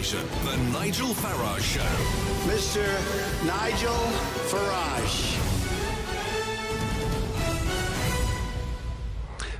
station, The Nigel Farage Show. Mr. Nigel Farage.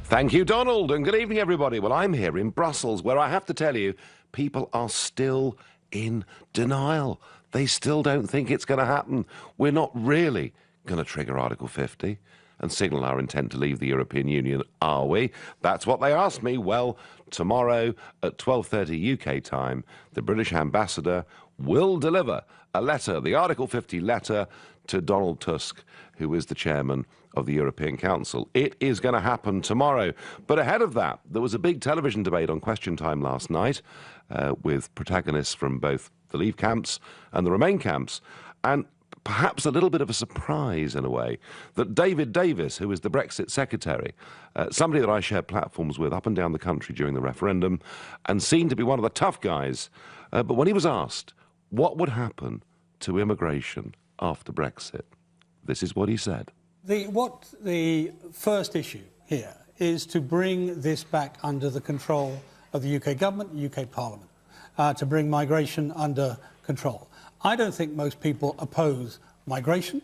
Thank you, Donald, and good evening, everybody. Well, I'm here in Brussels, where I have to tell you, people are still in denial. They still don't think it's going to happen. We're not really going to trigger Article 50 and signal our intent to leave the European Union, are we? That's what they asked me. Well, tomorrow at 12:30 UK time, the British ambassador will deliver a letter, the Article 50 letter, to Donald Tusk, who is the chairman of the European Council. It is going to happen tomorrow. But ahead of that, there was a big television debate on Question Time last night with protagonists from both the Leave camps and the Remain camps. And perhaps a little bit of a surprise, in a way, that David Davis, who is the Brexit secretary, somebody that I shared platforms with up and down the country during the referendum, and seemed to be one of the tough guys, but when he was asked what would happen to immigration after Brexit, this is what he said. The first issue here is to bring this back under the control of the UK government, the UK Parliament, to bring migration under control. I don't think most people oppose migration.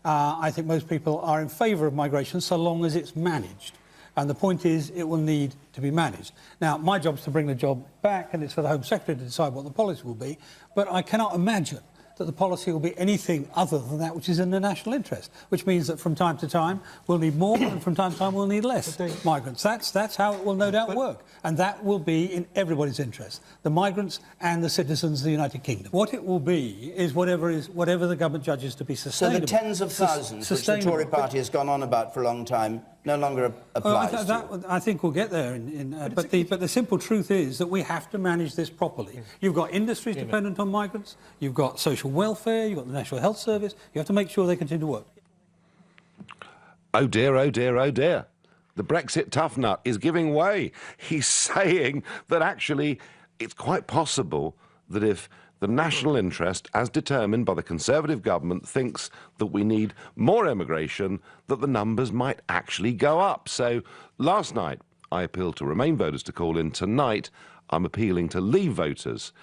I think most people are in favour of migration so long as it's managed. And the point is, it will need to be managed. Now, my job is to bring the job back, and it's for the Home Secretary to decide what the policy will be. But I cannot imagine that the policy will be anything other than that which is in the national interest, which means that from time to time we'll need more and from time to time we'll need less migrants. That's how it will no doubt work. And that will be in everybody's interest, the migrants and the citizens of the United Kingdom. What it will be is whatever the government judges to be sustainable. So the tens of thousands which the Tory party has gone on about for a long time no longer applies I think we'll get there. But the simple truth is that we have to manage this properly. You've got industries dependent on migrants, you've got social welfare, you've got the National Health Service. You have to make sure they continue to work. Oh dear, oh dear, oh dear. The Brexit tough nut is giving way. He's saying that actually it's quite possible that if the national interest, as determined by the Conservative government, thinks that we need more immigration, that the numbers might actually go up. So last night, I appealed to Remain voters to call in. Tonight, I'm appealing to Leave voters.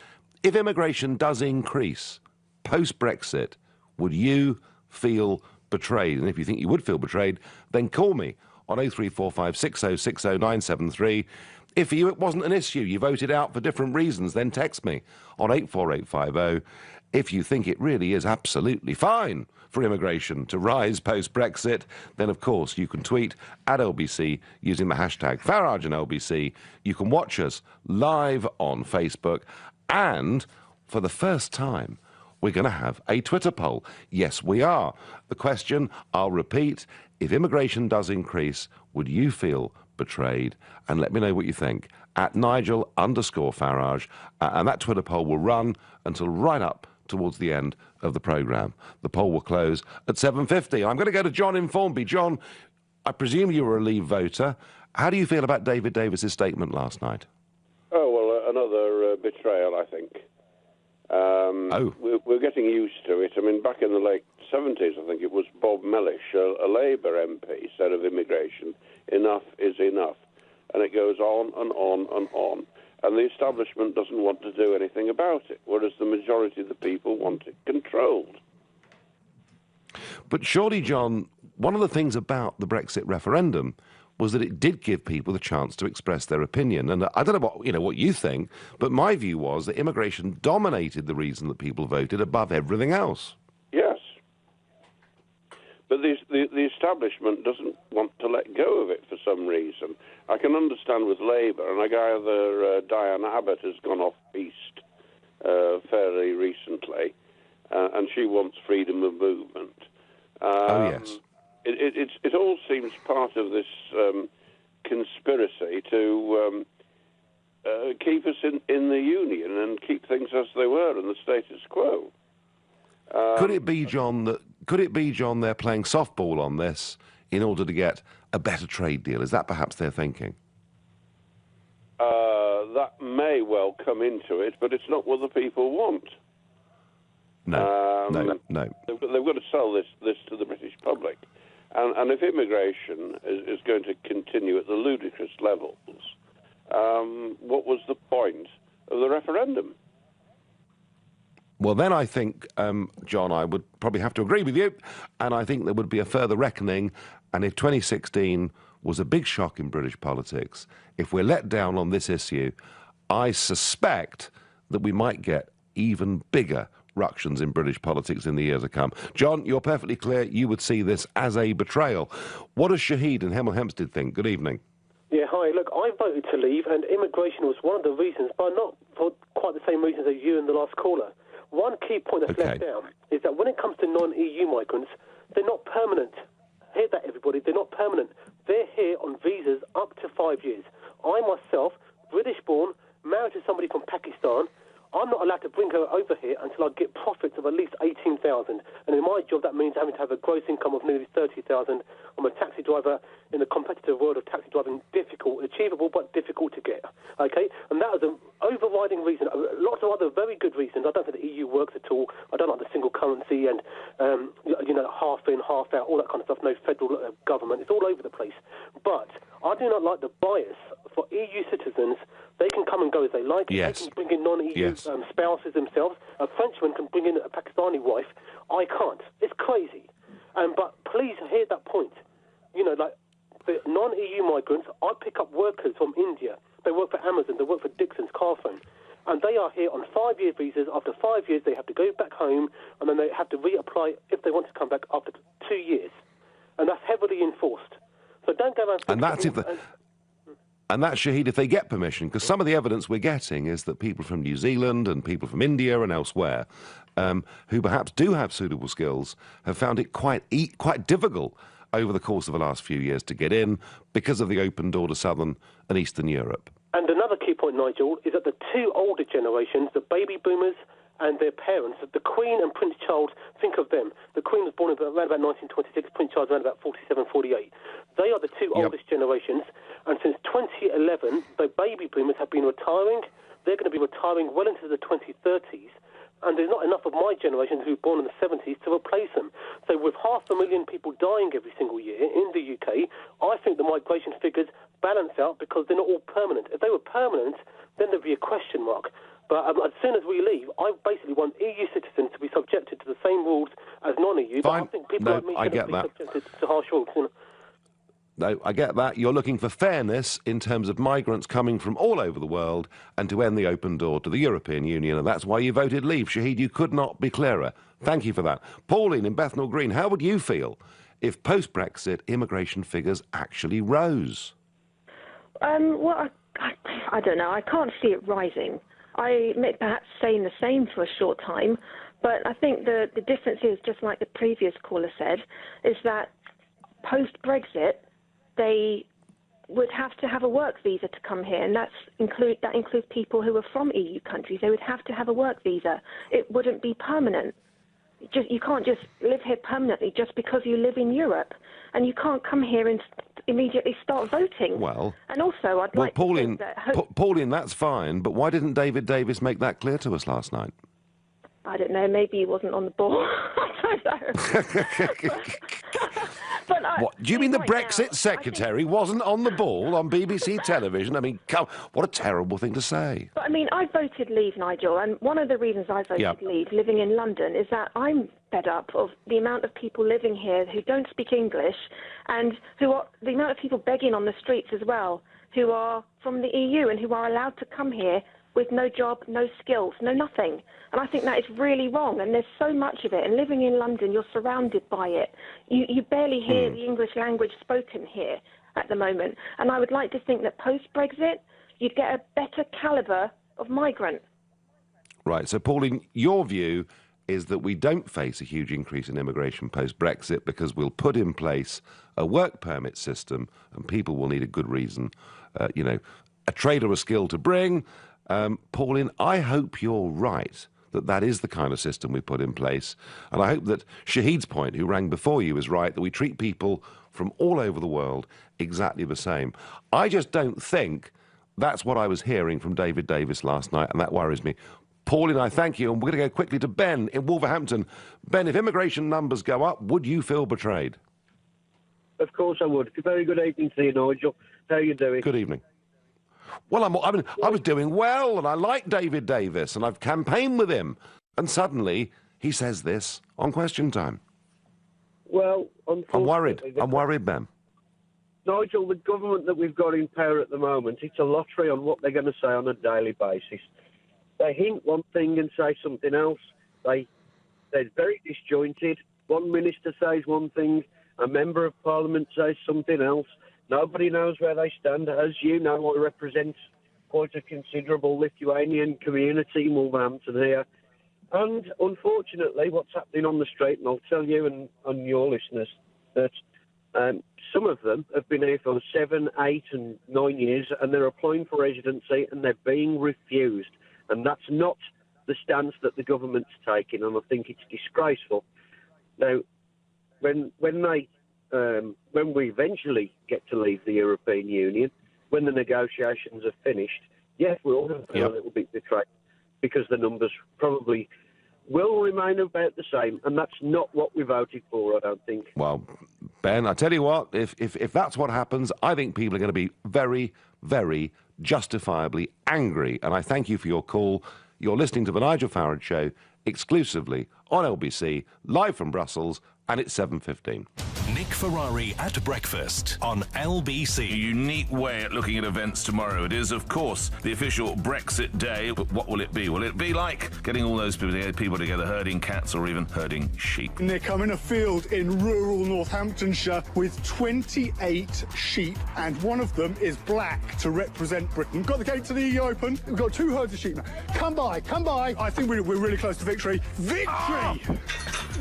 If immigration does increase post-Brexit, would you feel betrayed? And if you think you would feel betrayed, then call me on 0345 6060 973. If for you it wasn't an issue, you voted out for different reasons, then text me on 84850. If you think it really is absolutely fine for immigration to rise post-Brexit, then of course you can tweet at LBC using the hashtag Farage and LBC. You can watch us live on Facebook, and for the first time, we're going to have a Twitter poll. Yes, we are. The question, I'll repeat, if immigration does increase, would you feel betrayed? And let me know what you think at Nigel_Farage. And that Twitter poll will run until right up towards the end of the programme. The poll will close at 7:50. I'm going to go to John in Formby. John, I presume you were a Leave voter. How do you feel about David Davis's statement last night? Oh, well, another betrayal, I think. We're getting used to it. I mean, back in the late 70s, I think it was Bob Mellish, a Labour MP, said of immigration, enough is enough. And it goes on and on and on. And the establishment doesn't want to do anything about it, whereas the majority of the people want it controlled. But surely, John, one of the things about the Brexit referendum was that it did give people the chance to express their opinion. And I don't know what you think, but my view was that immigration dominated the reason that people voted above everything else. Yes. But the establishment doesn't want to let go of it for some reason. I can understand with Labour, and I gather Diane Abbott has gone off piste fairly recently, and she wants freedom of movement. Oh, yes. It all seems part of this conspiracy to keep us in the Union and keep things as they were in the status quo. Could it be, John, they're playing softball on this in order to get a better trade deal? Is that perhaps their thinking? That may well come into it, but it's not what the people want. No. They've got to sell this to the British public. And if immigration is going to continue at the ludicrous levels, what was the point of the referendum? Well, then I think, John, I would probably have to agree with you, and I think there would be a further reckoning, and if 2016 was a big shock in British politics, if we're let down on this issue, I suspect that we might get even bigger ructions in British politics in the years to come. John, you're perfectly clear you would see this as a betrayal. What does Shahid and Hemel Hempstead think? Good evening. Yeah, hi. Look, I voted to leave, and immigration was one of the reasons, but not for quite the same reasons as you and the last caller. One key point that's left down is that when it comes to non-EU migrants, they're not permanent. Hear that, everybody. They're not permanent. They're here on visas up to 5 years. I myself, British-born, married to somebody from Pakistan, I'm not allowed to bring her over here until I get profits of at least 18,000. And in my job, that means having to have a gross income of nearly 30,000. I'm a taxi driver in the competitive world of taxi driving. Difficult, achievable, but difficult to get. Okay? And that is an overriding reason. Lots of other very good reasons. I don't think the EU works at all. I don't like the single currency and, half in, half out, all that kind of stuff. No federal government. It's all over the place. But I do not like the bias for EU citizens. They can come and go as they like. Yes. They can bring in non-EU spouses themselves. A Frenchman can bring in a Pakistani wife. I can't. It's crazy. But please hear that point. The non-EU migrants, I pick up workers from India. They work for Amazon. They work for Dixon's Carphone. And they are here on 5-year visas. After 5 years, they have to go back home, and then they have to reapply if they want to come back after 2 years. And that's heavily enforced. So don't go around... And that's And that's, Shahid, if they get permission, because some of the evidence we're getting is that people from New Zealand and people from India and elsewhere who perhaps do have suitable skills have found it quite difficult over the course of the last few years to get in because of the open door to Southern and Eastern Europe. And another key point, Nigel, is that the two older generations, the baby boomers and their parents, the Queen and Prince Charles, think of them. The Queen was born around about 1926, Prince Charles around about 47, 48. They are the two oldest generations, and since 2011, the baby boomers have been retiring. They're going to be retiring well into the 2030s, and there's not enough of my generation who were born in the 70s to replace them. So with 500,000 people dying every single year in the UK, I think the migration figures balance out because they're not all permanent. If they were permanent, then there'd be a question mark. But as soon as we leave, I basically want EU citizens to be subjected to the same rules as non-EU. But I think people like me shouldn't be subjected to harsh rules. No, I get that. You're looking for fairness in terms of migrants coming from all over the world and to end the open door to the European Union, and that's why you voted leave. Shahid, you could not be clearer. Thank you for that. Pauline in Bethnal Green, how would you feel if post-Brexit immigration figures actually rose? Well, I don't know. I can't see it rising. I admit perhaps saying the same for a short time, but I think the difference is, just like the previous caller said, is that post-Brexit, they would have to have a work visa to come here, and that includes people who are from EU countries. They would have to have a work visa. It wouldn't be permanent. You can't just live here permanently just because you live in Europe, and you can't come here and immediately start voting. Well, and also I'd like Pauline, to say that Pauline, that's fine, but why didn't David Davis make that clear to us last night? I don't know, maybe he wasn't on the ball. I don't know. What, do you mean the Brexit secretary wasn't on the ball on BBC television? I mean, what a terrible thing to say. But I mean, I voted leave, Nigel, and one of the reasons I voted leave, living in London, is that I'm fed up of the amount of people living here who don't speak English, and the amount of people begging on the streets as well, who are from the EU and who are allowed to come here with no job, no skills, no nothing. And I think that is really wrong, and there's so much of it. And living in London, you're surrounded by it. You barely hear the English language spoken here at the moment. And I would like to think that post-Brexit, you'd get a better calibre of migrant. Right, so Pauline, your view is that we don't face a huge increase in immigration post-Brexit because we'll put in place a work permit system and people will need a good reason, a trade or a skill to bring. Pauline, I hope you're right that is the kind of system we put in place. And I hope that Shahid's point, who rang before you, is right, that we treat people from all over the world exactly the same. I just don't think that's what I was hearing from David Davis last night, and that worries me. Pauline, I thank you, and we're going to go quickly to Ben in Wolverhampton. Ben, if immigration numbers go up, would you feel betrayed? Of course I would. Very good evening to you, Nigel. How are you doing? Good evening. Well, I was doing well, and I like David Davis, and I've campaigned with him. And suddenly he says this on Question Time. Well, unfortunately... I'm worried, Ben. Nigel, the government that we've got in power at the moment, it's a lottery on what they're going to say on a daily basis. They hint one thing and say something else. They're very disjointed. One minister says one thing, a member of parliament says something else. Nobody knows where they stand. As you know, I represent quite a considerable Lithuanian community in Wolverhampton here. And unfortunately, what's happening on the street, and I'll tell you and your listeners, that some of them have been here for 7, 8 and 9 years, and they're applying for residency and they're being refused. And that's not the stance that the government's taking, and I think it's disgraceful. Now, when we eventually get to leave the European Union, when the negotiations are finished, yes, we're all going to feel a little bit betrayed, because the numbers probably will remain about the same, and that's not what we voted for, I don't think. Well, Ben, I tell you what, if that's what happens, I think people are going to be very, very justifiably angry, and I thank you for your call. You're listening to The Nigel Farage Show, exclusively on LBC, live from Brussels, and it's 7:15. Nick Ferrari at breakfast on LBC. A unique way at looking at events tomorrow. It is, of course, the official Brexit day. But what will it be? Will it be like getting all those people together herding cats or even herding sheep? Nick, I'm in a field in rural Northamptonshire with 28 sheep, and one of them is black to represent Britain. Got the gate to the EU open. We've got 2 herds of sheep now. Come by, come by. I think we're really close to victory. Victory!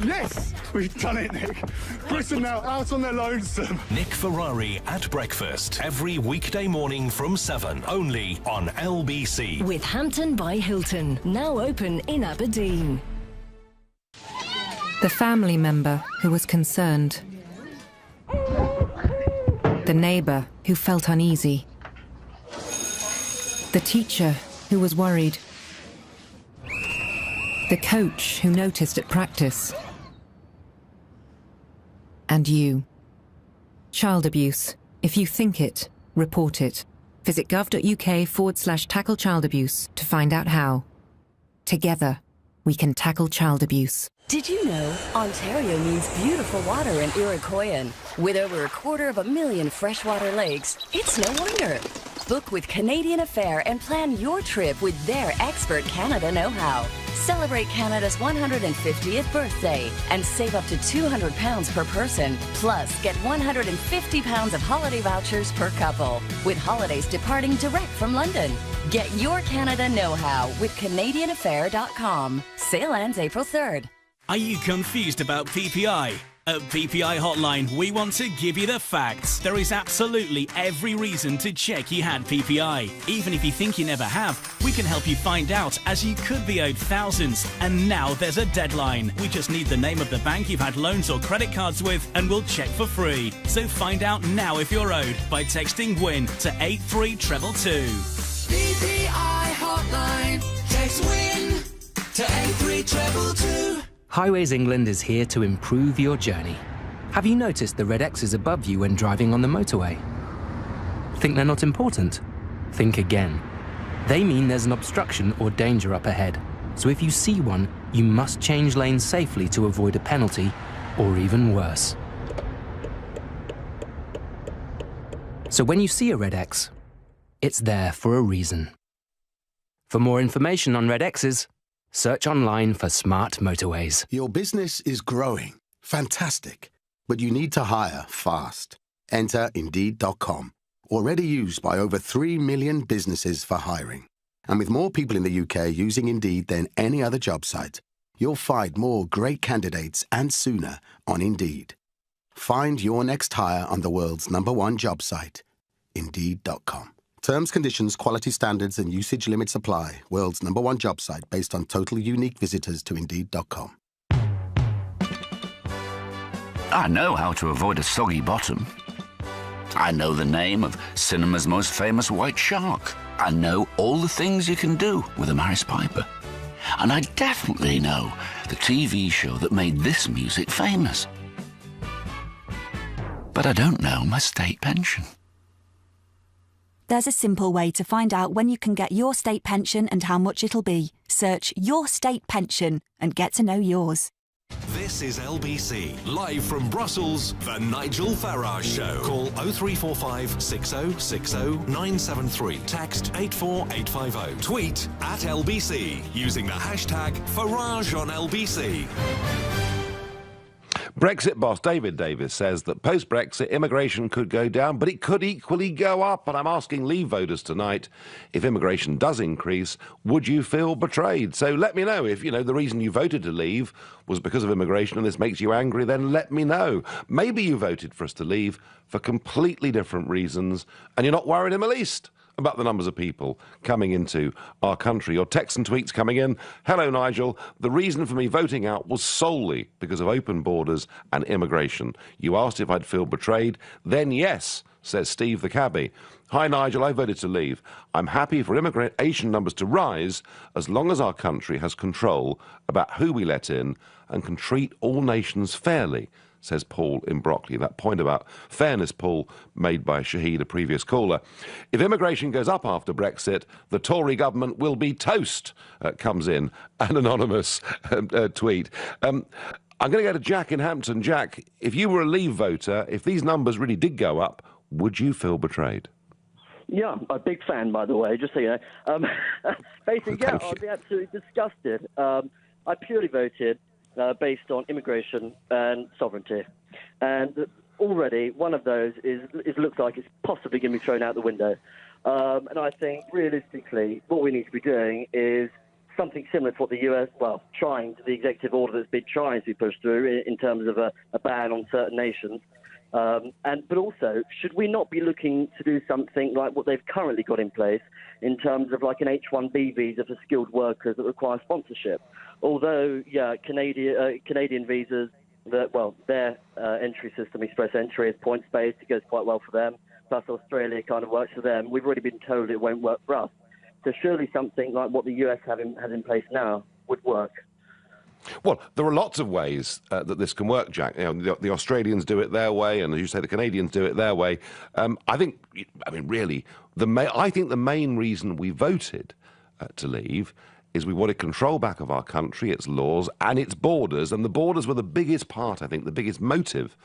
Yes, we've done it, Nick. Britain now out on their lonesome. Nick Ferrari at breakfast every weekday morning from 7, only on LBC. With Hampton by Hilton, now open in Aberdeen. The family member who was concerned. The neighbour who felt uneasy. The teacher who was worried. The coach who noticed at practice. And you. Child abuse. If you think it, report it. Visit gov.uk/tackle child abuse to find out how. Together, we can tackle child abuse. Did you know Ontario means beautiful water in Iroquoian? With over 250,000 freshwater lakes, it's no wonder. Book with Canadian Affair and plan your trip with their expert Canada know-how. Celebrate Canada's 150th birthday and save up to £200 per person. Plus, get £150 of holiday vouchers per couple, with holidays departing direct from London. Get your Canada know-how with CanadianAffair.com. Sale ends April 3rd. Are you confused about PPI? At PPI Hotline, we want to give you the facts. There is absolutely every reason to check you had PPI. Even if you think you never have, we can help you find out, as you could be owed thousands. And now there's a deadline. We just need the name of the bank you've had loans or credit cards with, and we'll check for free. So find out now if you're owed by texting WIN to 83222. PPI Hotline. Text WIN to 83222. Highways England is here to improve your journey. Have you noticed the red X's above you when driving on the motorway? Think they're not important? Think again. They mean there's an obstruction or danger up ahead. So if you see one, you must change lanes safely to avoid a penalty, or even worse. So when you see a red X, it's there for a reason. For more information on red X's, search online for smart motorways. Your business is growing. Fantastic. But you need to hire fast. Enter Indeed.com. Already used by over 3 million businesses for hiring. And with more people in the UK using Indeed than any other job site, you'll find more great candidates and sooner on Indeed. Find your next hire on the world's #1 job site, Indeed.com. Terms, conditions, quality standards, and usage limits apply. World's #1 job site based on total unique visitors to Indeed.com. I know how to avoid a soggy bottom. I know the name of cinema's most famous white shark. I know all the things you can do with a Maris Piper. And I definitely know the TV show that made this music famous. But I don't know my state pension. There's a simple way to find out when you can get your state pension and how much it'll be. Search Your State Pension and get to know yours. This is LBC, live from Brussels, the Nigel Farage Show. Call 0345 6060 973. Text 84850. Tweet at LBC using the hashtag Farage on LBC. Brexit boss David Davis says that post-Brexit immigration could go down, but it could equally go up. And I'm asking Leave voters tonight, if immigration does increase, would you feel betrayed? So let me know. If, the reason you voted to leave was because of immigration and this makes you angry, then let me know. Maybe you voted for us to leave for completely different reasons and you're not worried in the least about the numbers of people coming into our country. Your texts and tweets coming in. Hello, Nigel. The reason for me voting out was solely because of open borders and immigration. You asked if I'd feel betrayed. Then yes, says Steve the cabbie. Hi, Nigel. I voted to leave. I'm happy for immigration numbers to rise as long as our country has control about who we let in and can treat all nations fairly, says Paul in Brockley. That point about fairness, Paul, made by Shahid, a previous caller. If immigration goes up after Brexit, the Tory government will be toast, comes in an anonymous tweet. I'm going to go to Jack in Hampton. Jack, if you were a Leave voter, if these numbers really did go up, would you feel betrayed? Yeah, I'm a big fan, by the way, just so you know. Basically, yeah, I'd be absolutely disgusted. I purely voted based on immigration and sovereignty. And already one of those looks like it's possibly going to be thrown out the window. And I think, realistically, what we need to be doing is something similar to what the US, trying to the executive order that's been trying to be pushed through in terms of a ban on certain nations. But also, should we not be looking to do something like what they've currently got in place in terms of like an H-1B visa for skilled workers that require sponsorship? Although, Canadian visas, their entry system, express entry, is points-based. It goes quite well for them. Plus, Australia kind of works for them. We've already been told it won't work for us. So surely something like what the US has in place now would work. Well, there are lots of ways that this can work, Jack. The Australians do it their way, and as you say, the Canadians do it their way. I think the main reason we voted to leave is we wanted control back of our country, its laws, and its borders. And the borders were the biggest part, I think, the biggest motive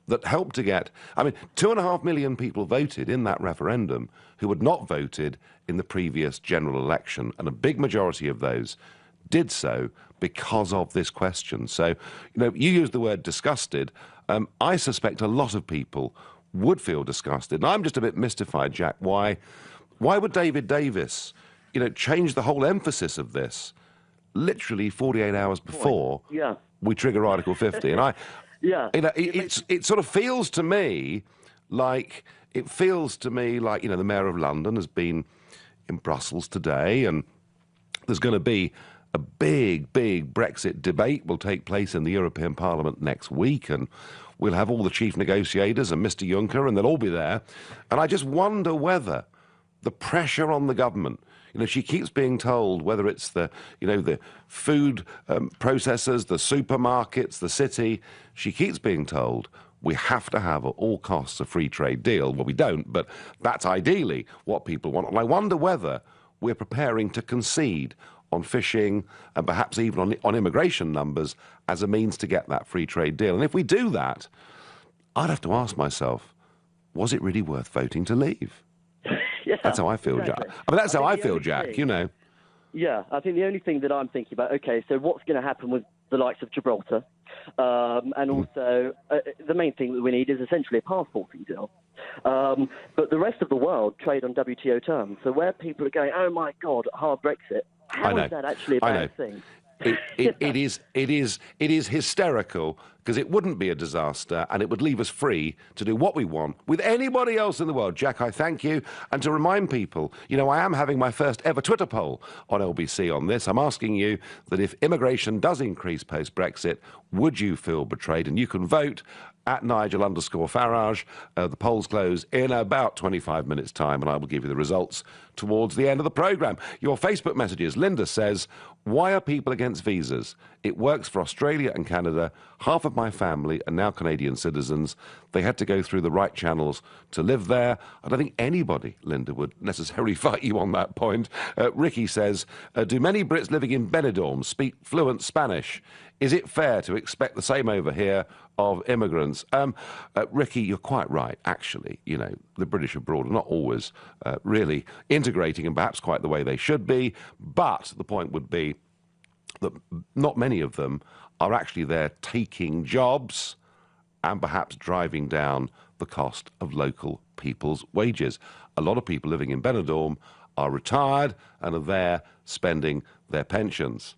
that helped to get... 2.5 million people voted in that referendum who had not voted in the previous general election, and a big majority of those did so because of this question. So, you used the word disgusted. I suspect a lot of people would feel disgusted. And I'm just a bit mystified, Jack, why would David Davis, change the whole emphasis of this literally 48 hours before we trigger Article 50? And it sort of feels to me like, the Mayor of London has been in Brussels today, and there's going to be a big Brexit debate will take place in the European Parliament next week, and we'll have all the chief negotiators and Mr. Juncker, and they'll all be there. And I just wonder whether the pressure on the government, she keeps being told, whether it's the food processors, the supermarkets, the city, she keeps being told we have to have at all costs a free trade deal. Well, we don't, but that's ideally what people want. And I wonder whether we're preparing to concede on fishing and perhaps even on immigration numbers as a means to get that free trade deal. And if we do that, I'd have to ask myself, was it really worth voting to leave? That's how I feel, exactly. Jack. That's how I feel, Jack, Yeah, I think the only thing that I'm thinking about, okay, so what's going to happen with the likes of Gibraltar? And also, the main thing that we need is essentially a passporting deal. But the rest of the world trade on WTO terms. So where people are going, oh my God, hard Brexit, how is that actually a bad thing? It is hysterical, because it wouldn't be a disaster and it would leave us free to do what we want with anybody else in the world. Jack, I thank you. And to remind people, I am having my first ever Twitter poll on LBC on this. I'm asking you that if immigration does increase post-Brexit, would you feel betrayed? And you can vote at Nigel_Farage. The polls close in about 25 minutes' time, and I will give you the results towards the end of the programme. Your Facebook messages. Linda says, why are people against visas? It works for Australia and Canada. 500 of my family are now Canadian citizens. They had to go through the right channels to live there. I don't think anybody, Linda, would necessarily fight you on that point. Ricky says, do many Brits living in Benidorm speak fluent Spanish? Is it fair to expect the same over here of immigrants? Ricky, you're quite right, actually. You know, the British abroad are not always really integrating and perhaps quite the way they should be. But the point would be that not many of them are actually there taking jobs and perhaps driving down the cost of local people's wages. A lot of people living in Benidorm are retired and are there spending their pensions.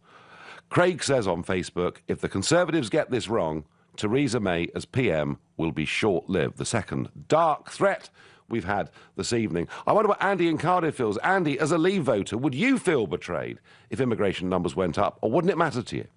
Craig says on Facebook, if the Conservatives get this wrong, Theresa May as PM will be short-lived. The second dark threat we've had this evening. I wonder what Andy in Cardiff feels. Andy, as a Leave voter, would you feel betrayed if immigration numbers went up, or wouldn't it matter to you?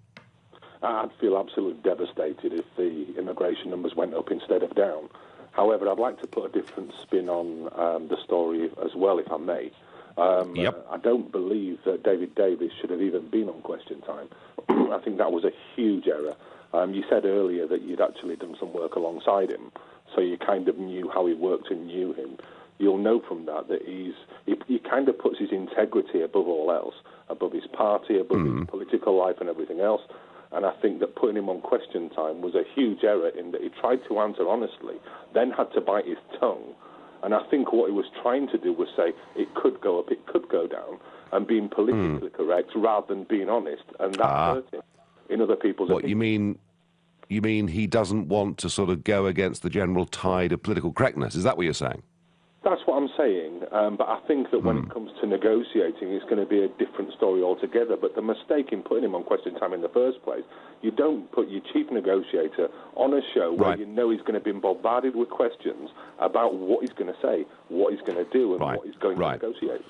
I'd feel absolutely devastated if the immigration numbers went up instead of down. However, I'd like to put a different spin on the story as well, if I may. I don't believe that David Davis should have even been on Question Time. I think that was a huge error. You said earlier that you'd actually done some work alongside him, so you kind of knew how he worked and knew him. You'll know from that he kind of puts his integrity above all else, above his party, above his political life and everything else. And I think that putting him on Question Time was a huge error in that he tried to answer honestly, then had to bite his tongue. And I think what he was trying to do was say it could go up, it could go down, and being politically correct rather than being honest, and that hurt him in other people's opinions. You mean he doesn't want to sort of go against the general tide of political correctness? Is that what you're saying? That's what I'm saying, but I think that when it comes to negotiating, it's going to be a different story altogether. But the mistake in putting him on Question Time in the first place, you don't put your chief negotiator on a show where you know he's going to be bombarded with questions about what he's going to say, what he's going to do, and what he's going to negotiate.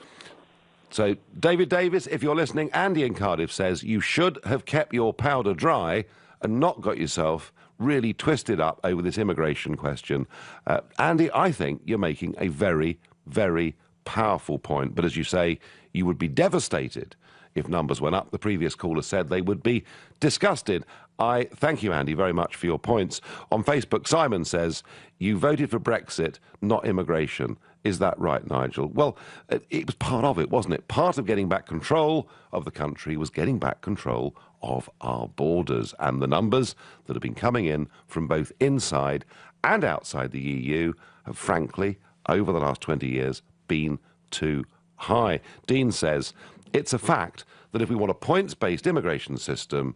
So, David Davis, if you're listening, Andy in Cardiff says you should have kept your powder dry and not got yourself really twisted up over this immigration question. Andy, I think you're making a very, very powerful point. But as you say, you would be devastated if numbers went up. The previous caller said they would be disgusted. I thank you, Andy, very much for your points. On Facebook, Simon says, you voted for Brexit, not immigration. Is that right, Nigel? Well, it was part of it, wasn't it? Part of getting back control of the country was getting back control of our borders, and the numbers that have been coming in from both inside and outside the EU have, frankly, over the last 20 years, been too high. Dean says, it's a fact that if we want a points-based immigration system,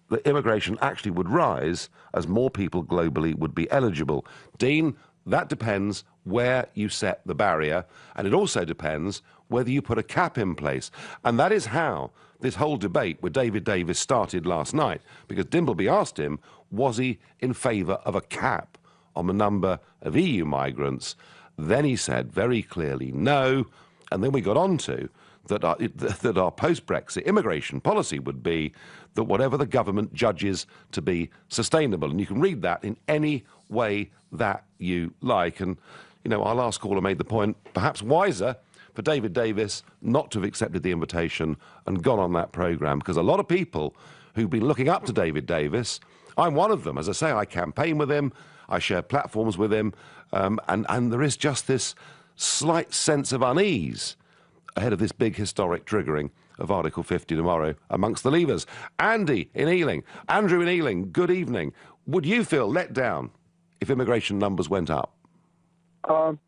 the immigration actually would rise as more people globally would be eligible. Dean, that depends where you set the barrier, and it also depends whether you put a cap in place. And that is how this whole debate with David Davis started last night, because Dimbleby asked him, was he in favour of a cap on the number of EU migrants? Then he said very clearly no, and then we got on to that our post-Brexit immigration policy would be that whatever the government judges to be sustainable. And you can read that in any way that you like. And, you know, our last caller made the point, perhaps wiser for David Davis not to have accepted the invitation and gone on that programme, because a lot of people who've been looking up to David Davis, I'm one of them. As I say, I campaign with him, I share platforms with him, and there is just this slight sense of unease ahead of this big historic triggering of Article 50 tomorrow amongst the Leavers. Andy in Ealing. Andrew in Ealing, good evening. Would you feel let down if immigration numbers went up?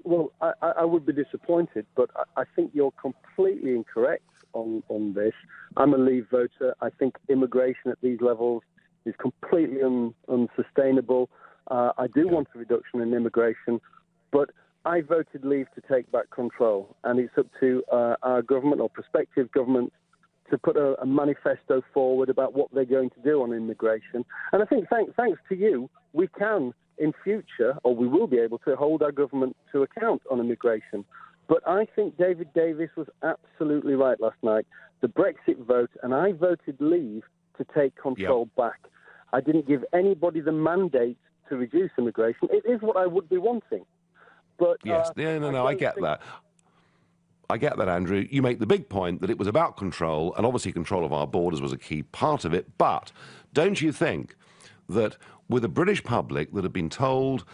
Well, I would be disappointed, but I think you're completely incorrect on this. I'm a Leave voter. I think immigration at these levels is completely unsustainable. I do want a reduction in immigration, but I voted Leave to take back control, and it's up to our government or prospective government to put a manifesto forward about what they're going to do on immigration. And I think thanks to you, we can, in future, or we will be able to hold our government to account on immigration. But I think David Davis was absolutely right last night. The Brexit vote, and I voted Leave to take control back. I didn't give anybody the mandate to reduce immigration. It is what I would be wanting. But, yes, I get that. I get that, Andrew. You make the big point that it was about control, and obviously control of our borders was a key part of it. But don't you think that with a British public that had been told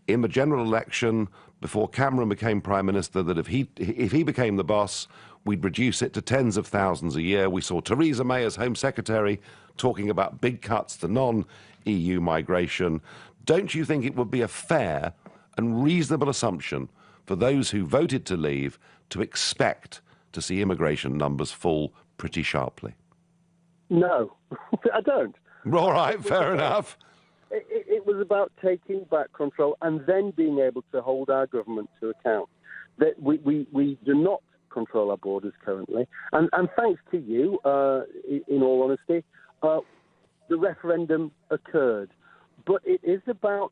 in the general election before Cameron became Prime Minister that if he became the boss, we'd reduce it to tens of thousands a year. We saw Theresa May as Home Secretary talking about big cuts to non-EU migration. Don't you think it would be a fair and reasonable assumption for those who voted to leave to expect to see immigration numbers fall pretty sharply? No, I don't. All right, fair enough. It was about taking back control and then being able to hold our government to account. That we do not control our borders currently. And thanks to you, in all honesty, the referendum occurred. But it is about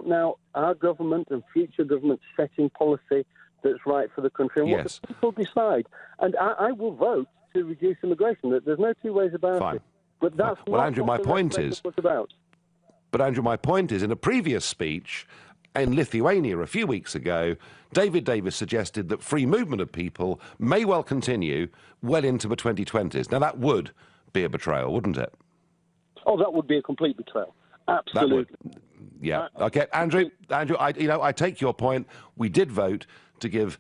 now our government and future governments setting policy that's right for the country and what the people decide. And I will vote to reduce immigration. There's no two ways about it. But that's well, not Andrew, what my the point referendum is. was about. But Andrew, my point is, in a previous speech in Lithuania a few weeks ago, David Davis suggested that free movement of people may well continue well into the 2020s. Now, that would be a betrayal, wouldn't it? Oh, that would be a complete betrayal. Absolutely. Yeah. Okay, Andrew, I take your point. We did vote to give,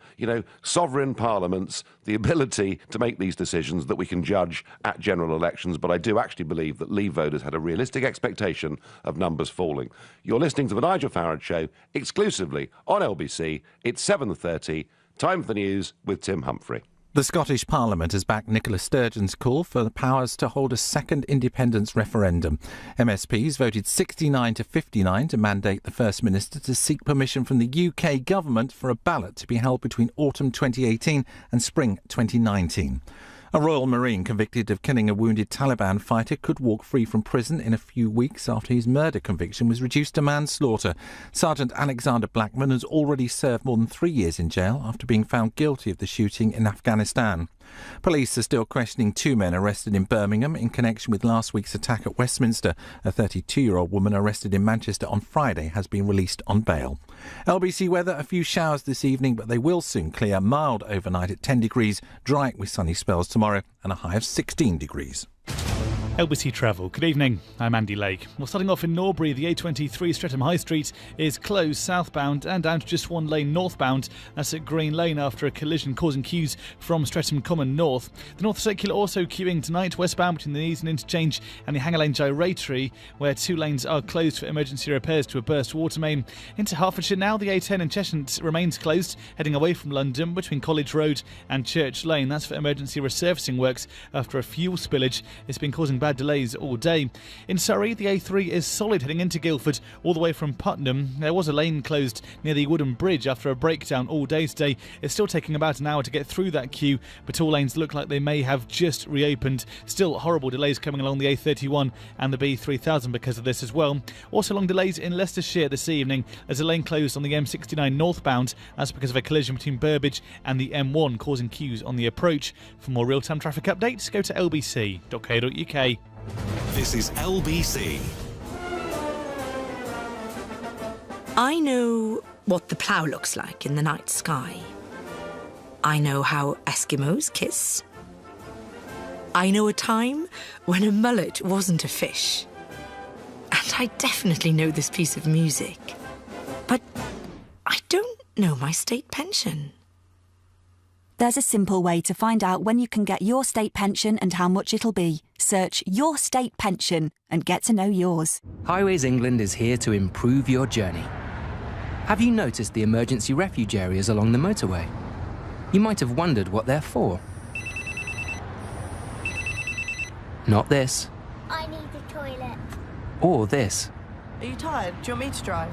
sovereign parliaments the ability to make these decisions that we can judge at general elections. But I do actually believe that Leave voters had a realistic expectation of numbers falling. You're listening to the Nigel Farage Show exclusively on LBC. It's 7:30. Time for the news with Tim Humphrey. The Scottish Parliament has backed Nicola Sturgeon's call for the powers to hold a second independence referendum. MSPs voted 69 to 59 to mandate the First Minister to seek permission from the UK government for a ballot to be held between autumn 2018 and spring 2019. A Royal Marine convicted of killing a wounded Taliban fighter could walk free from prison in a few weeks after his murder conviction was reduced to manslaughter. Sergeant Alexander Blackman has already served more than 3 years in jail after being found guilty of the shooting in Afghanistan. Police are still questioning 2 men arrested in Birmingham in connection with last week's attack at Westminster. A 32-year-old woman arrested in Manchester on Friday has been released on bail. LBC weather, a few showers this evening, but they will soon clear. Mild overnight at 10 degrees, dry with sunny spells tomorrow and a high of 16 degrees. LBC Travel. Good evening, I'm Andy Lake. Well, starting off in Norbury, the A23 Streatham High Street is closed southbound and down to just one lane northbound. That's at Green Lane after a collision causing queues from Streatham Common north. The North Circular also queuing tonight westbound between the Easton Interchange and the Hanger Lane Gyratory, where 2 lanes are closed for emergency repairs to a burst water main. Into Hertfordshire now, the A10 in Cheshunt remains closed, heading away from London between College Road and Church Lane. That's for emergency resurfacing works after a fuel spillage. It's been causing bad delays all day. In Surrey, the A3 is solid heading into Guildford all the way from Putnam. There was a lane closed near the Wooden Bridge after a breakdown all day today. It's still taking about an hour to get through that queue, but all lanes look like they may have just reopened. Still horrible delays coming along the A31 and the B3000 because of this as well. Also long delays in Leicestershire this evening. There's a lane closed on the M69 northbound. That's because of a collision between Burbage and the M1 causing queues on the approach. For more real-time traffic updates, go to lbc.co.uk. This is LBC. I know what the plough looks like in the night sky. I know how Eskimos kiss. I know a time when a mullet wasn't a fish. And I definitely know this piece of music. But I don't know my state pension. There's a simple way to find out when you can get your state pension and how much it'll be. Search Your State Pension and get to know yours. Highways England is here to improve your journey. Have you noticed the emergency refuge areas along the motorway? You might have wondered what they're for. Not this. I need the toilet. Or this. Are you tired? Do you want me to drive?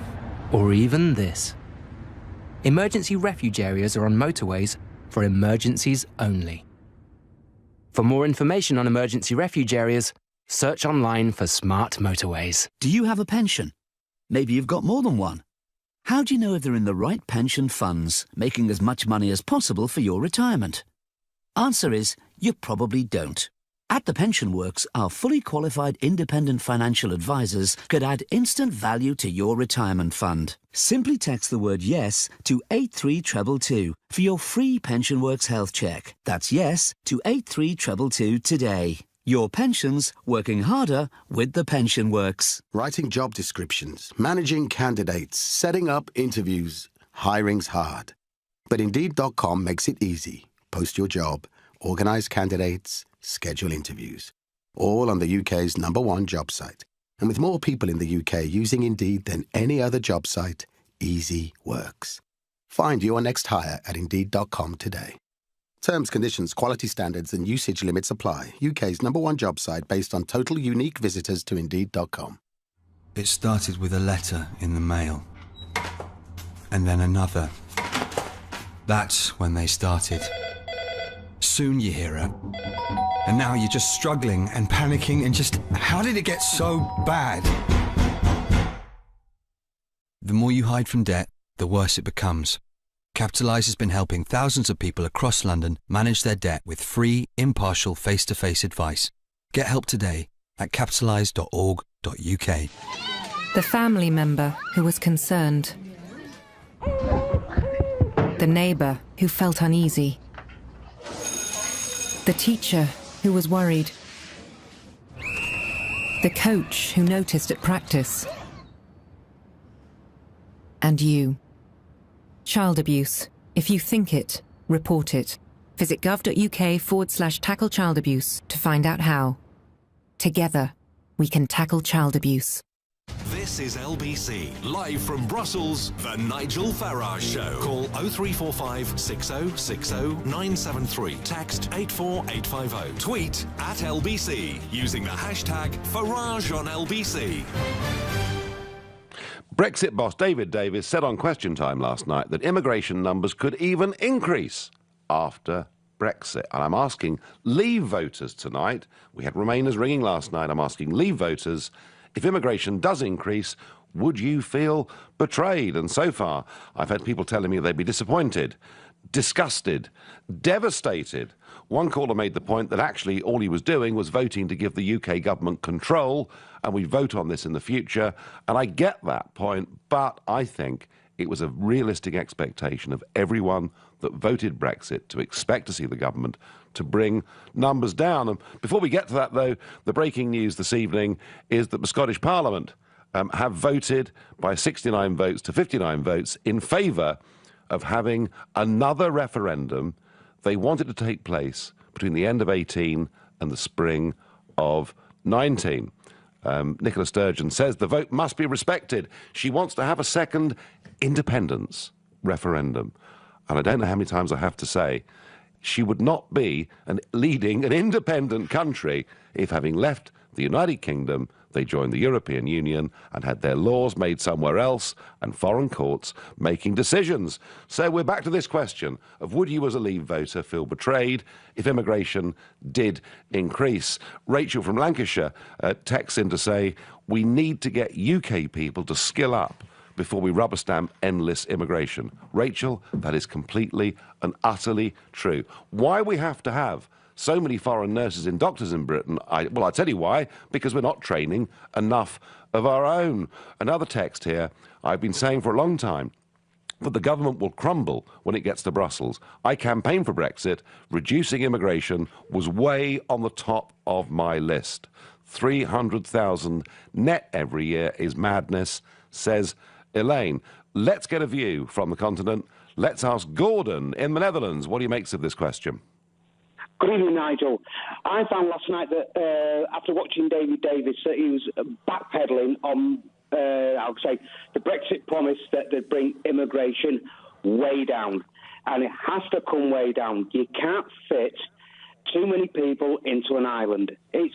Or even this. Emergency refuge areas are on motorways for emergencies only. For more information on emergency refuge areas, search online for smart motorways. Do you have a pension? Maybe you've got more than one. How do you know if they're in the right pension funds, making as much money as possible for your retirement? Answer is, you probably don't. At The Pension Works, our fully qualified independent financial advisors could add instant value to your retirement fund. Simply text the word YES to 83222 for your free Pension Works health check. That's YES to 83222 today. Your pensions working harder with the Pension Works. Writing job descriptions, managing candidates, setting up interviews. Hiring's hard. But Indeed.com makes it easy. Post your job, organise candidates, schedule interviews. All on the UK's #1 job site. And with more people in the UK using Indeed than any other job site, easy works. Find your next hire at Indeed.com today. Terms, conditions, quality standards and usage limits apply. UK's #1 job site based on total unique visitors to Indeed.com. It started with a letter in the mail. And then another. That's when they started. Soon you hear her. And now you're just struggling and panicking and just, how did it get so bad? The more you hide from debt, the worse it becomes. Capitalise has been helping thousands of people across London manage their debt with free, impartial, face-to-face advice. Get help today at capitalise.org.uk. The family member who was concerned. The neighbour who felt uneasy. The teacher who was worried. The coach who noticed at practice. And you. Child abuse. If you think it, report it. Visit gov.uk/tackle child abuse to find out how. Together, we can tackle child abuse. This is LBC, live from Brussels, the Nigel Farage Show. Call 0345 6060 973. Text 84850. Tweet at LBC using the hashtag FarageOnLBC. Brexit boss David Davis said on Question Time last night that immigration numbers could even increase after Brexit. And I'm asking Leave voters tonight, we had Remainers ringing last night, I'm asking Leave voters, if immigration does increase, would you feel betrayed? And so far, I've had people telling me they'd be disappointed, disgusted, devastated. One caller made the point that actually all he was doing was voting to give the UK government control, and we'd vote on this in the future. And I get that point, but I think it was a realistic expectation of everyone that voted Brexit to expect to see the government to bring numbers down. And before we get to that, though, the breaking news this evening is that the Scottish Parliament have voted by 69 votes to 59 votes in favour of having another referendum. They want it to take place between the end of 18 and the spring of 19. Nicola Sturgeon says the vote must be respected. She wants to have a second independence referendum. And I don't know how many times I have to say, she would not be leading an independent country if, having left the United Kingdom, they joined the European Union and had their laws made somewhere else and foreign courts making decisions. So we're back to this question of would you as a Leave voter feel betrayed if immigration did increase? Rachel from Lancashire texts in to say, we need to get UK people to skill up before we rubber stamp endless immigration. Rachel, that is completely and utterly true. Why we have to have so many foreign nurses and doctors in Britain, well, I'll tell you why, because we're not training enough of our own. Another text here, I've been saying for a long time that the government will crumble when it gets to Brussels. I campaigned for Brexit. Reducing immigration was way on the top of my list. 300,000 net every year is madness, says Elaine. Let's get a view from the continent. Let's ask Gordon in the Netherlands what he makes of this question. Good evening, Nigel. I found last night that after watching David Davis, that he was backpedalling on, I would say, the Brexit promise that they'd bring immigration way down. And it has to come way down. You can't fit too many people into an island. This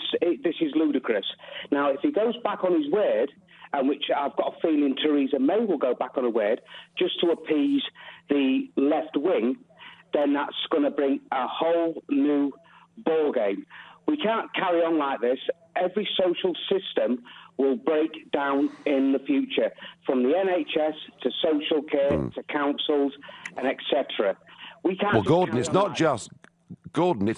is ludicrous. Now, if he goes back on his word, and which I've got a feeling Theresa May will go back on her word, just to appease the left wing, then that's going to bring a whole new ball game. We can't carry on like this. Every social system will break down in the future, from the NHS to social care to councils and etc. We can't. Well, Gordon, it's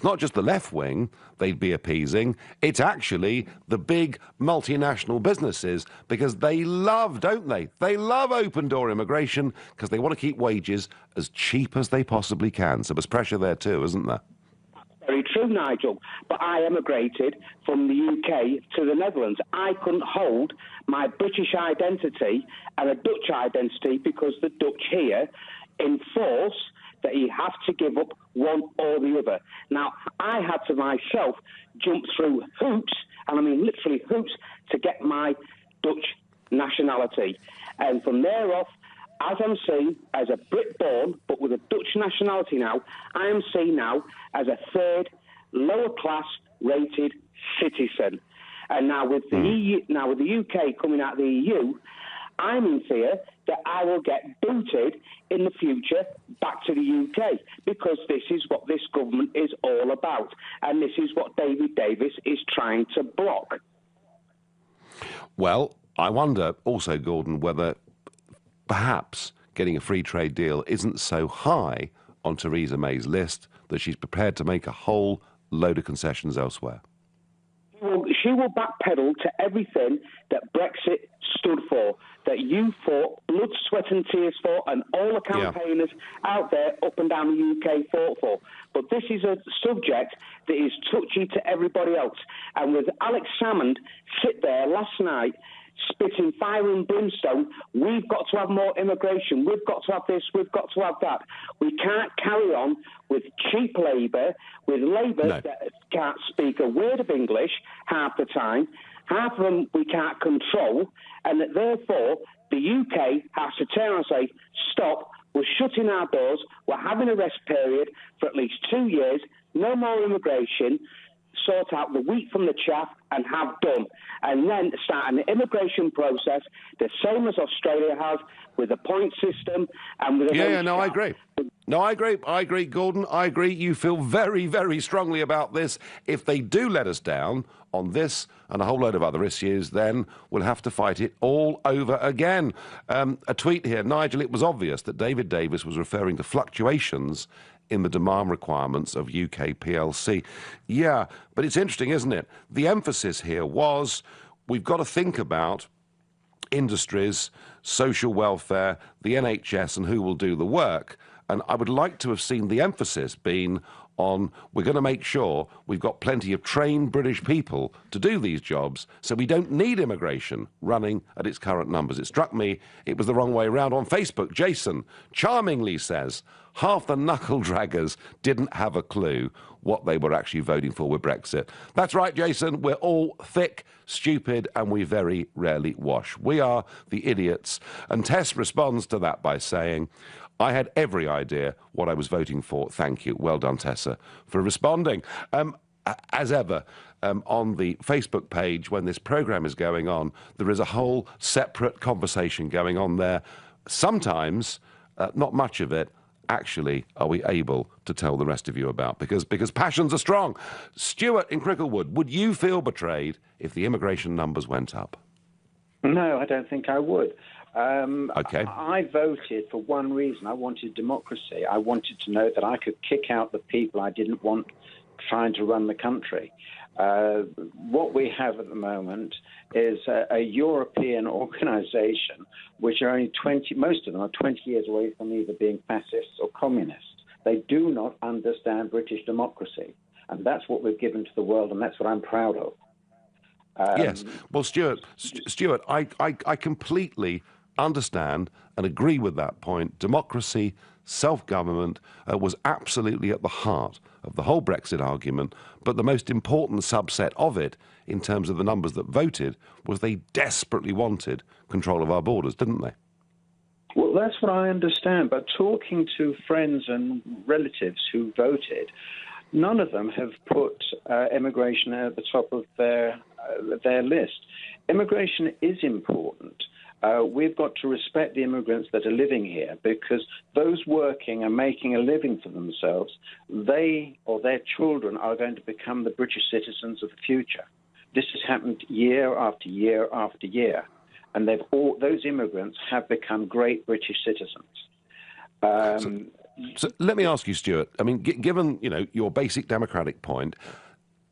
not just the left wing they'd be appeasing. It's actually the big multinational businesses, because they love, don't they? They love open-door immigration because they want to keep wages as cheap as they possibly can. So there's pressure there too, isn't there? very true, Nigel. But I emigrated from the UK to the Netherlands. I couldn't hold my British identity and a Dutch identity because the Dutch here enforce that you have to give up one or the other. Now, I had to myself jump through hoops, and I mean literally hoops, to get my Dutch nationality. And from there off, as I'm seen as a Brit born, but with a Dutch nationality now, I am seen now as a third, lower class rated citizen. And now with the EU, now with the UK coming out of the EU, I'm in fear that I will get booted in the future back to the UK, because this is what this government is all about, and this is what David Davis is trying to block. Well, I wonder also, Gordon, whether perhaps getting a free trade deal isn't so high on Theresa May's list that she's prepared to make a whole load of concessions elsewhere. Well, she will backpedal to everything that Brexit stood for, that you fought blood, sweat and tears for, and all the campaigners out there up and down the UK fought for. But this is a subject that is touchy to everybody else. And with Alex Salmond sit there last night spitting fire and brimstone, we've got to have more immigration, we've got to have this, we've got to have that. We can't carry on with cheap labour, with labour that can't speak a word of English half the time, half of them we can't control, and that therefore the UK has to turn and say, stop, we're shutting our doors, we're having a rest period for at least 2 years, no more immigration, sort out the wheat from the chaff and have done. And then start an immigration process the same as Australia has, with a point system and with a... I agree. No, I agree, Gordon. I agree. You feel very, very strongly about this. If they do let us down on this and a whole load of other issues, then we'll have to fight it all over again. A tweet here. Nigel, it was obvious that David Davis was referring to fluctuations in the demand requirements of UK PLC. Yeah, but it's interesting, isn't it? The emphasis here was we've got to think about industries, social welfare, the NHS and who will do the work. And I would like to have seen the emphasis being on we're going to make sure we've got plenty of trained British people to do these jobs, so we don't need immigration running at its current numbers. It struck me it was the wrong way around. On Facebook, Jason charmingly says half the knuckle-draggers didn't have a clue what they were actually voting for with Brexit. That's right, Jason, we're all thick, stupid, and we very rarely wash. We are the idiots. And Tess responds to that by saying, I had every idea what I was voting for. Thank you. Well done, Tessa, for responding. As ever, on the Facebook page, when this programme is going on, there is a whole separate conversation going on there. Sometimes, not much of it, actually, are we able to tell the rest of you about, because passions are strong. Stuart in Cricklewood, would you feel betrayed if the immigration numbers went up? No, I don't think I would. Okay. I voted for one reason. I wanted democracy. I wanted to know that I could kick out the people I didn't want trying to run the country. What we have at the moment is a European organisation which are only 20, most of them are 20 years away from either being fascists or communists. They do not understand British democracy. And that's what we've given to the world, and that's what I'm proud of. Yes. Well, Stuart, I completely understand and agree with that point. Democracy, self-government was absolutely at the heart of the whole Brexit argument, but the most important subset of it, in terms of the numbers that voted, was they desperately wanted control of our borders, didn't they? Well, that's what I understand, but talking to friends and relatives who voted, none of them have put immigration at the top of their list. Immigration is important. We've got to respect the immigrants that are living here, because those working and making a living for themselves, they or their children are going to become the British citizens of the future. This has happened year after year after year, and those immigrants have become great British citizens. So let me ask you, Stuart, I mean, given, your basic democratic point,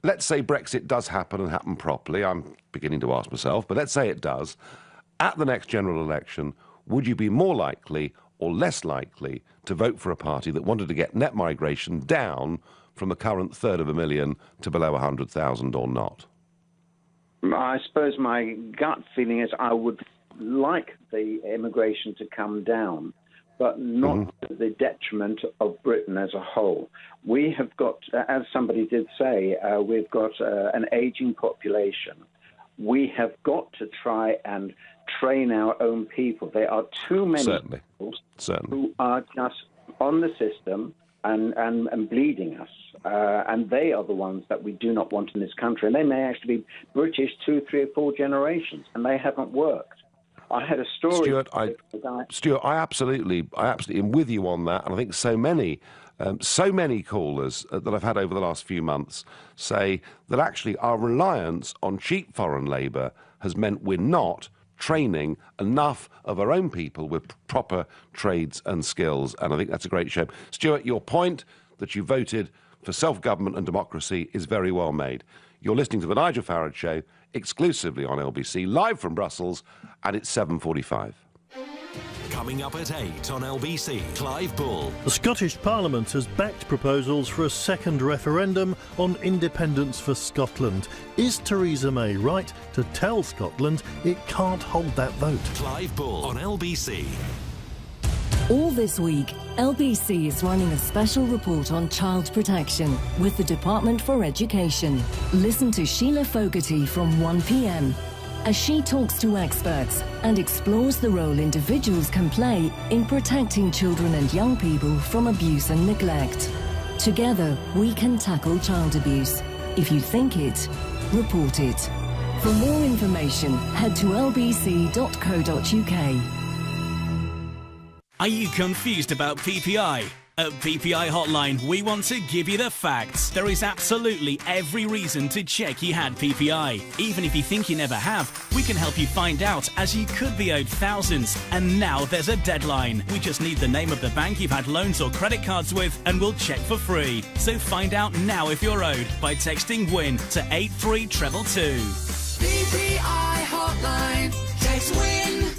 let's say Brexit does happen and happen properly. I'm beginning to ask myself, but let's say it does. At the next general election, would you be more likely or less likely to vote for a party that wanted to get net migration down from the current 1/3 to below 100,000 or not? I suppose my gut feeling is I would like the immigration to come down, but not to the detriment of Britain as a whole. We have got, as somebody did say, we've got an ageing population. We have got to try and train our own people. There are too many people who are just on the system and bleeding us. And they are the ones that we do not want in this country. And they may actually be British 2, 3, or 4 generations, and they haven't worked. I had a story. Stuart, I absolutely am with you on that, and I think so many callers that I've had over the last few months say that actually our reliance on cheap foreign labour has meant we're not training enough of our own people with proper trades and skills, and I think that's a great shame. Stuart, your point that you voted for self-government and democracy is very well made. You're listening to the Nigel Farage Show, exclusively on LBC, live from Brussels, and it's 7:45. Coming up at 8 on LBC, Clive Bull. The Scottish Parliament has backed proposals for a second referendum on independence for Scotland. Is Theresa May right to tell Scotland it can't hold that vote? Clive Bull on LBC. All this week, LBC is running a special report on child protection with the Department for Education. Listen to Sheila Fogarty from 1 p.m. as she talks to experts and explores the role individuals can play in protecting children and young people from abuse and neglect. Together, we can tackle child abuse. If you think it, report it. For more information, head to lbc.co.uk. Are you confused about PPI? At PPI Hotline, we want to give you the facts. There is absolutely every reason to check you had PPI. Even if you think you never have, we can help you find out, as you could be owed thousands. And now there's a deadline. We just need the name of the bank you've had loans or credit cards with, and we'll check for free. So find out now if you're owed by texting WIN to 83222. PPI Hotline. Text WIN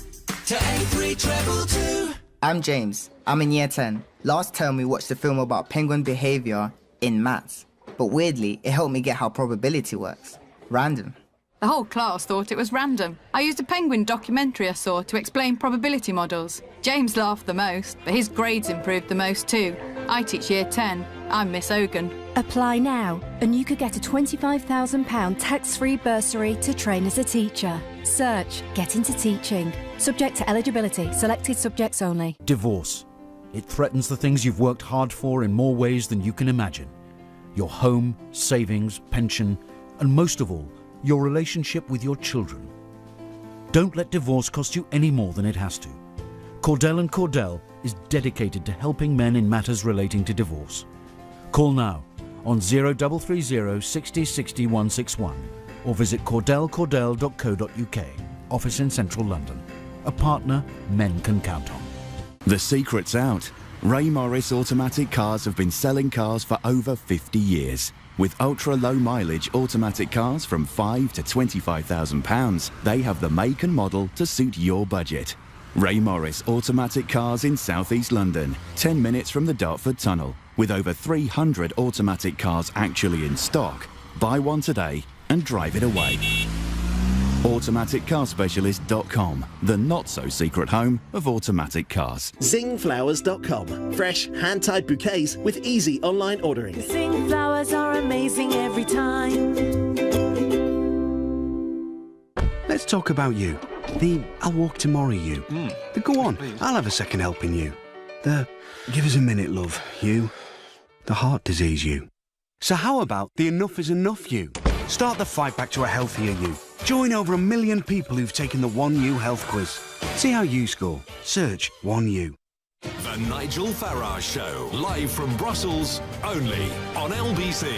to 83222. I'm James. I'm in year 10. Last term we watched a film about penguin behaviour in maths. But weirdly, it helped me get how probability works. Random. The whole class thought it was random. I used a penguin documentary I saw to explain probability models. James laughed the most, but his grades improved the most too. I teach year 10. I'm Miss Ogan. Apply now, and you could get a £25,000 tax-free bursary to train as a teacher. Search Get Into Teaching. Subject to eligibility. Selected subjects only. Divorce. It threatens the things you've worked hard for in more ways than you can imagine. Your home, savings, pension, and most of all, your relationship with your children. Don't let divorce cost you any more than it has to. Cordell & Cordell is dedicated to helping men in matters relating to divorce. Call now on 0330 60 60 161 or visit cordellcordell.co.uk. Office in central London. A partner men can count on. The secret's out. Ray Morris Automatic Cars have been selling cars for over 50 years. With ultra-low mileage automatic cars from £5,000 to £25,000, they have the make and model to suit your budget. Ray Morris Automatic Cars in South East London, 10 minutes from the Dartford Tunnel. With over 300 automatic cars actually in stock, buy one today and drive it away. AutomaticCarSpecialist.com, the not-so-secret home of automatic cars. Zingflowers.com, fresh hand-tied bouquets with easy online ordering. Zing flowers are amazing every time. Let's talk about you. The I'll walk tomorrow you. The go on, I'll have a second helping you. The give us a minute love you. The heart disease you. So how about the enough is enough you? Start the fight back to a healthier you. Join over 1 million people who've taken the 1U health quiz. See how you score. Search 1U. The Nigel Farage Show, live from Brussels, only on LBC.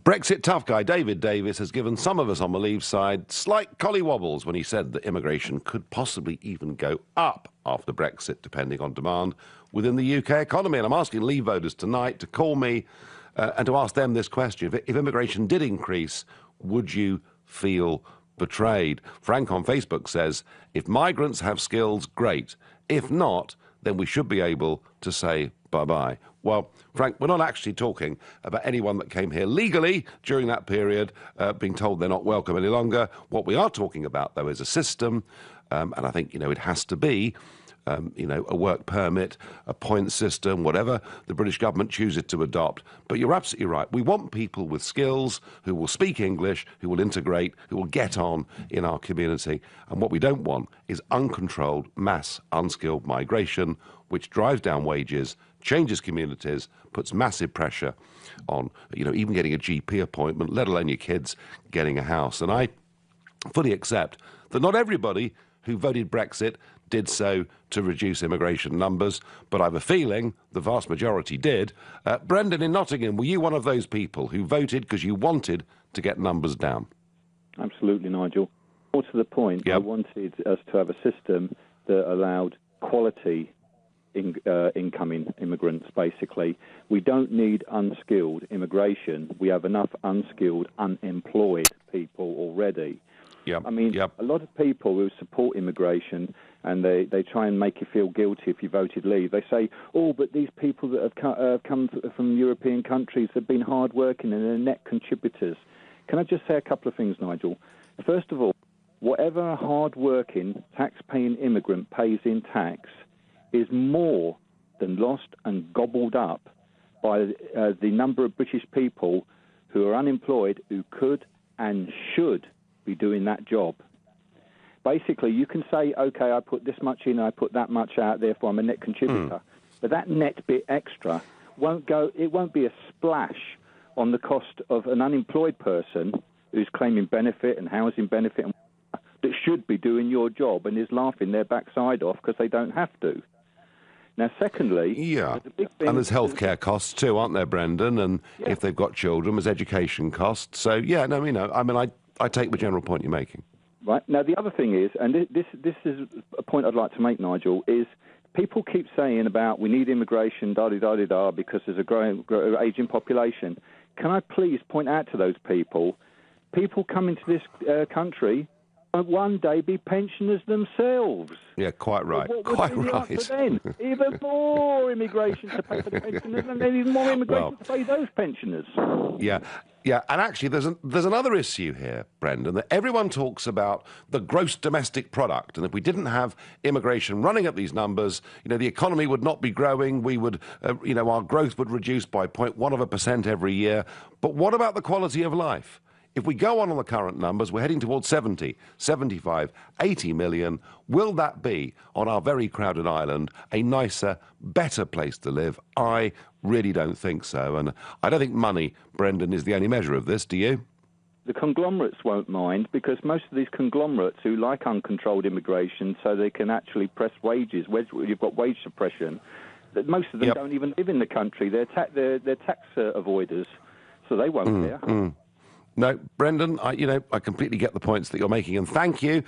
Brexit tough guy David Davis has given some of us on the Leave side slight collywobbles when he said that immigration could possibly even go up after Brexit, depending on demand within the UK economy. And I'm asking Leave voters tonight to call me and to ask them this question. If immigration did increase, would you feel betrayed? Frank on Facebook says, if migrants have skills, great. If not, then we should be able to say bye-bye. Well, Frank, we're not actually talking about anyone that came here legally during that period being told they're not welcome any longer. What we are talking about, though, is a system, and I think, it has to be, a work permit, a point system, whatever the British government chooses to adopt. But you're absolutely right. We want people with skills who will speak English, who will integrate, who will get on in our community. And what we don't want is uncontrolled, mass, unskilled migration, which drives down wages, changes communities, puts massive pressure on, even getting a GP appointment, let alone your kids getting a house. And I fully accept that not everybody who voted Brexit did so to reduce immigration numbers, but I have a feeling the vast majority did. Brendan in Nottingham, were you one of those people who voted because you wanted to get numbers down? Absolutely, Nigel. More to the point, I wanted us to have a system that allowed quality incoming immigrants, basically. We don't need unskilled immigration. We have enough unskilled, unemployed people already. I mean, a lot of people who support immigration, and they try and make you feel guilty if you voted leave. They say, but these people that have come from European countries have been hard-working and they're net contributors. Can I just say a couple of things, Nigel? First of all, whatever a hard-working, tax-paying immigrant pays in tax is more than lost and gobbled up by the number of British people who are unemployed who could and should be doing that job. Basically, you can say, OK, I put this much in, I put that much out, therefore I'm a net contributor. But that net bit extra it won't be a splash on the cost of an unemployed person who's claiming benefit and housing benefit that should be doing your job and is laughing their backside off because they don't have to. Now, secondly... and there's healthcare costs too, aren't there, Brendan? And if they've got children, there's education costs. So, I take the general point you're making. Right. Now, the other thing is, and this is a point I'd like to make, Nigel, is people keep saying about we need immigration, da-da-da-da-da, because there's a growing ageing population. Can I please point out to those people coming to this country won't one day be pensioners themselves. Yeah, quite right. What would quite be the right. answer then? Even more immigration to pay for the pensioners, and then even more immigration to pay those pensioners. Yeah, and actually there's another issue here, Brendan, that everyone talks about the gross domestic product, and if we didn't have immigration running at these numbers, the economy would not be growing, we would, our growth would reduce by 0.1% every year. But what about the quality of life? If we go on the current numbers, we're heading towards 70, 75, 80 million. Will that be, on our very crowded island, a nicer, better place to live? I really don't think so. And I don't think money, Brendan, is the only measure of this. Do you? The conglomerates won't mind, because most of these conglomerates who like uncontrolled immigration so they can actually press wages, you've got wage suppression, that most of them don't even live in the country. They're tax avoiders, so they won't care. No, Brendan, I completely get the points that you're making, and thank you.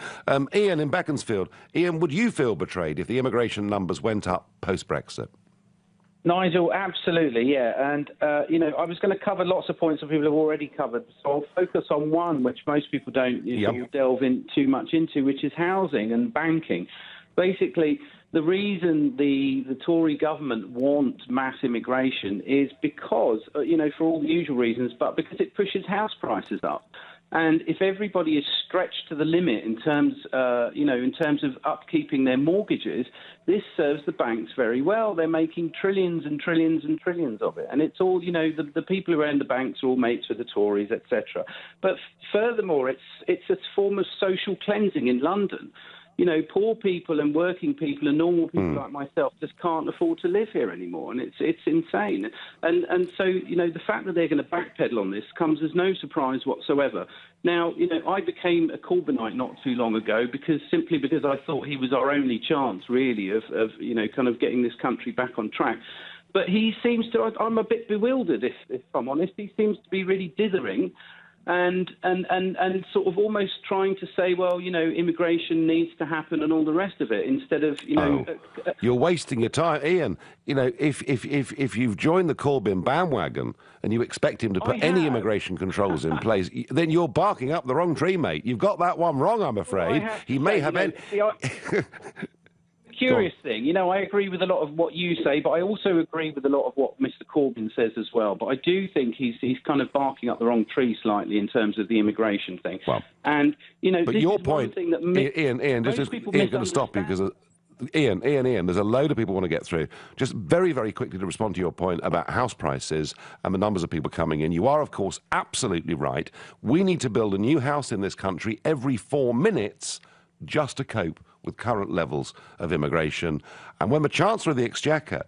Ian in Beaconsfield. Ian, would you feel betrayed if the immigration numbers went up post-Brexit? Nigel, absolutely, yeah. And, I was going to cover lots of points that people have already covered, so I'll focus on one which most people don't delve in too much into, which is housing and banking. Basically, the reason the Tory government want mass immigration is because, for all the usual reasons, but because it pushes house prices up. And if everybody is stretched to the limit in terms of upkeeping their mortgages, this serves the banks very well. They're making trillions and trillions and trillions of it. And it's all, the people who own the banks are all mates with the Tories, etc. But furthermore, it's a form of social cleansing in London. Poor people and working people and normal people like myself just can't afford to live here anymore, and it's insane. And so, the fact that they're going to backpedal on this comes as no surprise whatsoever. Now, I became a Corbynite not too long ago because I thought he was our only chance, really, of kind of getting this country back on track. But he seems to, I'm a bit bewildered, if I'm honest. He seems to be really dithering and sort of almost trying to say, well, immigration needs to happen and all the rest of it, instead of, You're wasting your time, Ian. If you've joined the Corbyn bandwagon and you expect him to put any immigration controls in place, then you're barking up the wrong tree, mate. You've got that one wrong, I'm afraid. He may have... curious thing. You know, I agree with a lot of what you say, but I also agree with a lot of what Mr. Corbyn says as well. But I do think he's kind of barking up the wrong tree slightly in terms of the immigration thing. Well, and, you know, but this your is point, one thing that Ian, Ian, going to stop you because... Ian, there's a load of people want to get through. Just very, very quickly to respond to your point about house prices and the numbers of people coming in. You are, of course, absolutely right. We need to build a new house in this country every 4 minutes just to cope with current levels of immigration. And when the Chancellor of the Exchequer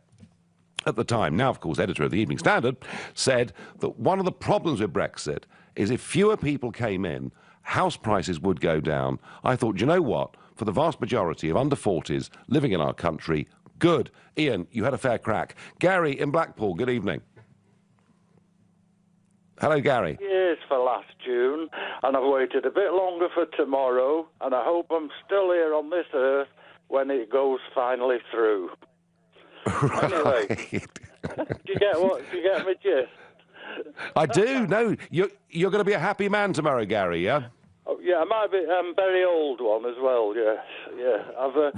at the time, now, of course, editor of the Evening Standard, said that one of the problems with Brexit is if fewer people came in, house prices would go down. I thought, you know what? For the vast majority of under-40s living in our country, good. Ian, you had a fair crack. Gary in Blackpool, good evening. Hello, Gary. Years for last June, and I've waited a bit longer for tomorrow, and I hope I'm still here on this earth when it goes finally through. Right. Anyway, do you get my gist? I do. No, you're going to be a happy man tomorrow, Gary, yeah? Oh, yeah, I might be a very old one as well, yes. Yeah.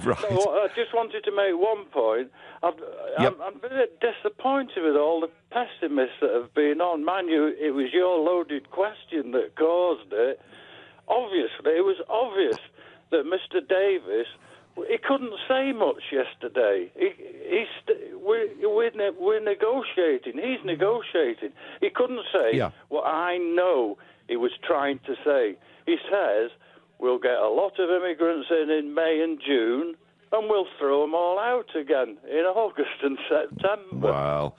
Right. No, I just wanted to make one point. I'm a bit disappointed with all the pessimists that have been on. Mind you, it was your loaded question that caused it. Obviously, it was obvious that Mr. Davis, he couldn't say much yesterday. We're negotiating. He's negotiating. He couldn't say what I know he was trying to say. He says we'll get a lot of immigrants in May and June, and we'll throw them all out again in August and September. Well,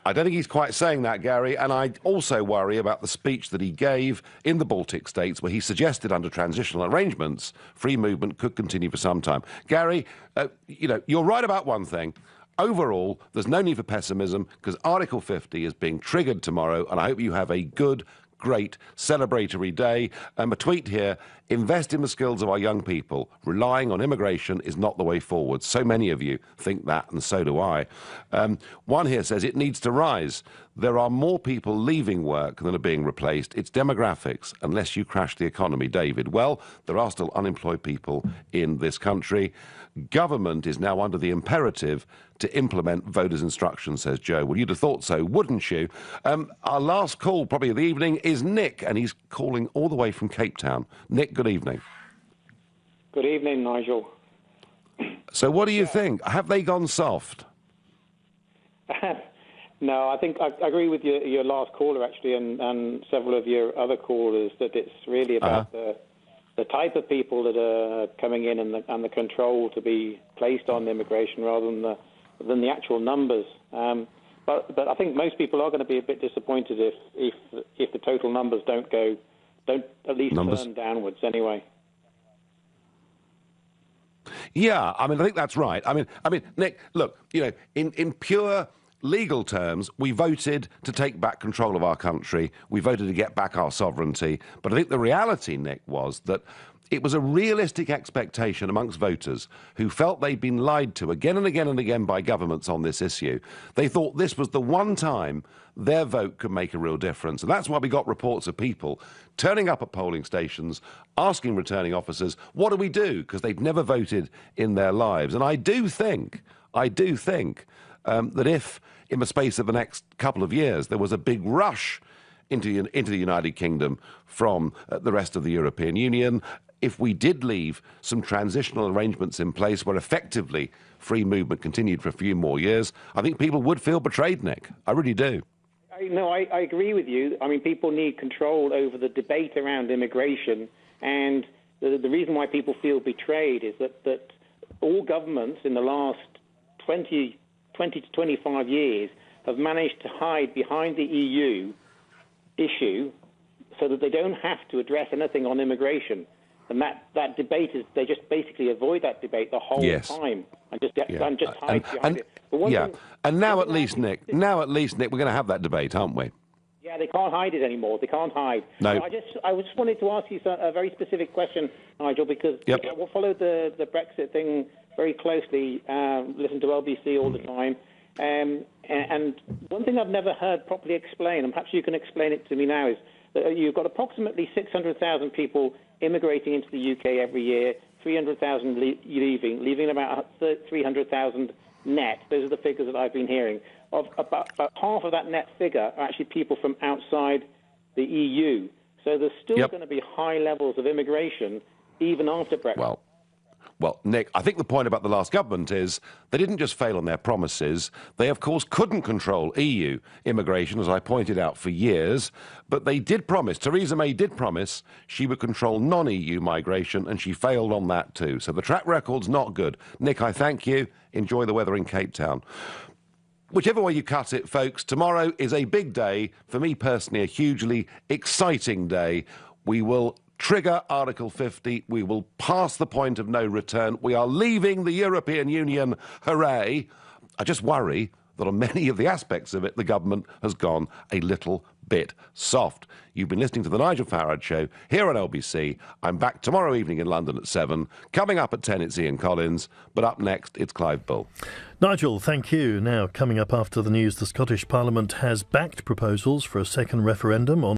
I don't think he's quite saying that, Gary, and I also worry about the speech that he gave in the Baltic states where he suggested under transitional arrangements free movement could continue for some time. Gary, you know, you're right about one thing. Overall, there's no need for pessimism because Article 50 is being triggered tomorrow, and I hope you have a good, great celebratory day. A tweet here, invest in the skills of our young people. Relying on immigration is not the way forward. So many of you think that, and so do I. One here says it needs to rise. There are more people leaving work than are being replaced. It's demographics, unless you crash the economy, David. Well, there are still unemployed people in this country. Government is now under the imperative to implement voters' instructions, says Joe. Well, you'd have thought so, wouldn't you? Our last call, probably of the evening, is Nick, and he's calling all the way from Cape Town. Nick, good evening. Good evening, Nigel. So what do you think? Have they gone soft? No, I think I agree with your last caller, actually, and several of your other callers, that it's really about the type of people that are coming in and the control to be placed on immigration rather than the actual numbers. But I think most people are going to be a bit disappointed if the total numbers don't at least turn downwards anyway. Yeah, I mean, I think that's right. I mean, Nick, look, you know, in pure legal terms, we voted to take back control of our country. We voted to get back our sovereignty. But I think the reality, Nick, was that it was a realistic expectation amongst voters who felt they'd been lied to again and again and again by governments on this issue. They thought this was the one time their vote could make a real difference. And that's why we got reports of people turning up at polling stations, asking returning officers, what do we do? Because they'd never voted in their lives. And I do think that if, in the space of the next couple of years, there was a big rush into the United Kingdom from the rest of the European Union, if we did leave some transitional arrangements in place where effectively free movement continued for a few more years, I think people would feel betrayed, Nick. I really do. I agree with you. I mean, people need control over the debate around immigration, and the reason why people feel betrayed is that all governments in the last 20 to 25 years have managed to hide behind the EU issue so that they don't have to address anything on immigration. And that debate they just basically avoid that debate the whole time and just hide behind it. And now at least, Nick, we're going to have that debate, aren't we? Yeah, they can't hide it anymore. They can't hide. No. I just wanted to ask you a very specific question, Nigel, because I followed the Brexit thing very closely, listen to LBC all the time. And one thing I've never heard properly explained, and perhaps you can explain it to me now, is that you've got approximately 600,000 people immigrating into the UK every year 300,000 leaving about 300,000 net. Those are the figures that I've been hearing. Of about half of that net figure are actually people from outside the EU. So there's still going to be high levels of immigration even after Brexit. Well, Nick, I think the point about the last government is they didn't just fail on their promises. They, of course, couldn't control EU immigration, as I pointed out, for years. But they did promise, Theresa May did promise, she would control non-EU migration, and she failed on that too. So the track record's not good. Nick, I thank you. Enjoy the weather in Cape Town. Whichever way you cut it, folks, tomorrow is a big day. For me personally, a hugely exciting day. We will trigger Article 50. We will pass the point of no return. We are leaving the European Union. Hooray! I just worry that on many of the aspects of it, the government has gone a little bit soft. You've been listening to The Nigel Farage Show here on LBC. I'm back tomorrow evening in London at 7. Coming up at 10, it's Ian Collins. But up next, it's Clive Bull. Nigel, thank you. Now, coming up after the news, the Scottish Parliament has backed proposals for a second referendum on